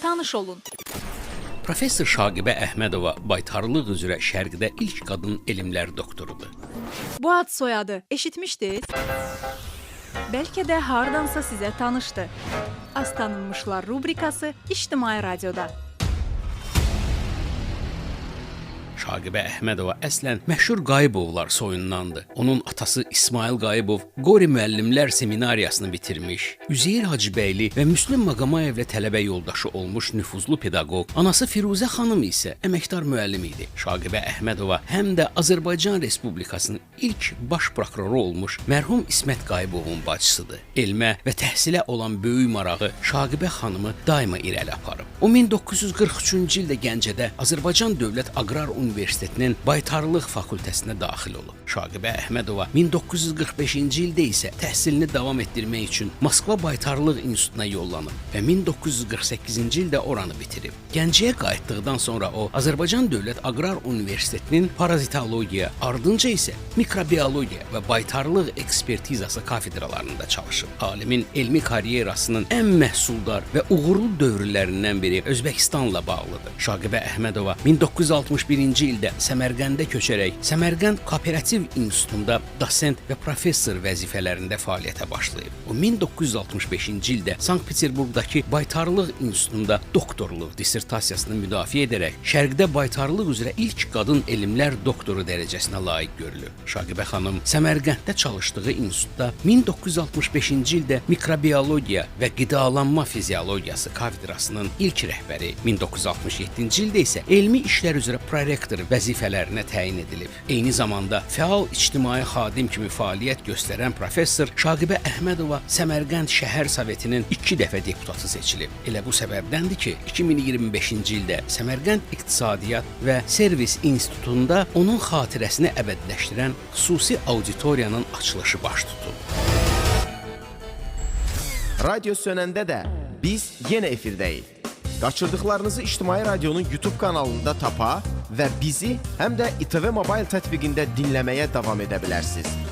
Tanış olun. Professor Şaqibə Əhmədova baytarlıq üzrə Şərqdə ilk qadın elmlər doktorudur. Bu ad soyadı eşitmişdiniz? Bəlkə də hardansa sizə tanışdı. Az tanınmışlar rubrikası İctimai Radioda. Şaqibə Əhmədova əslən məşhur Qayıbovlar soyundandır. Onun atası İsmail Qayıbov Qori müəllimlər seminariyasını bitirmiş, Üzeyir Hacıbəyli və Müslüm Maqamayevlə tələbə yoldaşı olmuş nüfuzlu pedaqoq, anası Firuzə xanım isə əməkdar müəllim idi. Şaqibə Əhmədova həm də Azərbaycan Respublikasının ilk baş prokuroru olmuş mərhum İsmət Qayıbovun bacısıdır. Elmə və təhsilə olan böyük marağı Şaqibə xanımı daima irəli aparıb. O 1943-cü ildə Gəncədə Azərbaycan Dövlət Aqrar Universitetinin Baytarlıq fakültəsinə daxil olub. Şaqibə Əhmədova 1945-ci ildə isə təhsilini davam etdirmək üçün Moskva Baytarlıq İnstitutuna yollanıb və 1948-ci ildə oranı bitirib. Gəncəyə qayıtdıqdan sonra o Azərbaycan Dövlət Aqrar Universitetinin parazitologiya, ardınca isə mikrobiologiya və baytarlıq ekspertizası kafedralarında çalışıb. Alimin elmi karyerasının ən məhsuldar və uğurlu dövrlərindən biri Özbəkistanla bağlıdır. Şaqibə Əhmədova 1961-ci ildə Səmərqəndə köçərək Səmərqənd Kooperativ İnstitutunda dosent və professor vəzifələrində fəaliyyətə başlayıb. O 1965-ci ildə Sankt-Peterburqdakı Baytarlıq İnstitutunda doktorluq dissertasiyasını müdafiə edərək Şərqdə baytarlıq üzrə ilk qadın elmlər doktoru dərəcəsinə layiq görülür. Şaqibə xanım Səmərqənddə çalışdığı institutda 1965-ci ildə mikrobiologiya və qidalanma fiziologiyası kafedrasının ilk rəhbəri, 1967-ci ildə isə elmi işlər üzrə prorektor vəzifələrinə təyin edilib. Eyni zamanda fəal ictimai xadim kimi fəaliyyət göstərən professor Şaqibə Əhmədova Səmərqənd Şəhər Sovetinin 2 dəfə deputatı seçilib. Elə bu səbəbdəndir ki, 2025-ci ildə Səmərqənd İqtisadiyyat və Servis İnstitutunda onun xatirəsini əbədiləşdirən xüsusi auditoriyanın açılışı baş tutub. Radyo sönəndə də biz yenə efirdəyik. Qaçırdıqlarınızı İctimai Radionun YouTube kanalında tapa və bizi həm də İTV Mobile tətbiqində dinləməyə davam edə bilərsiniz.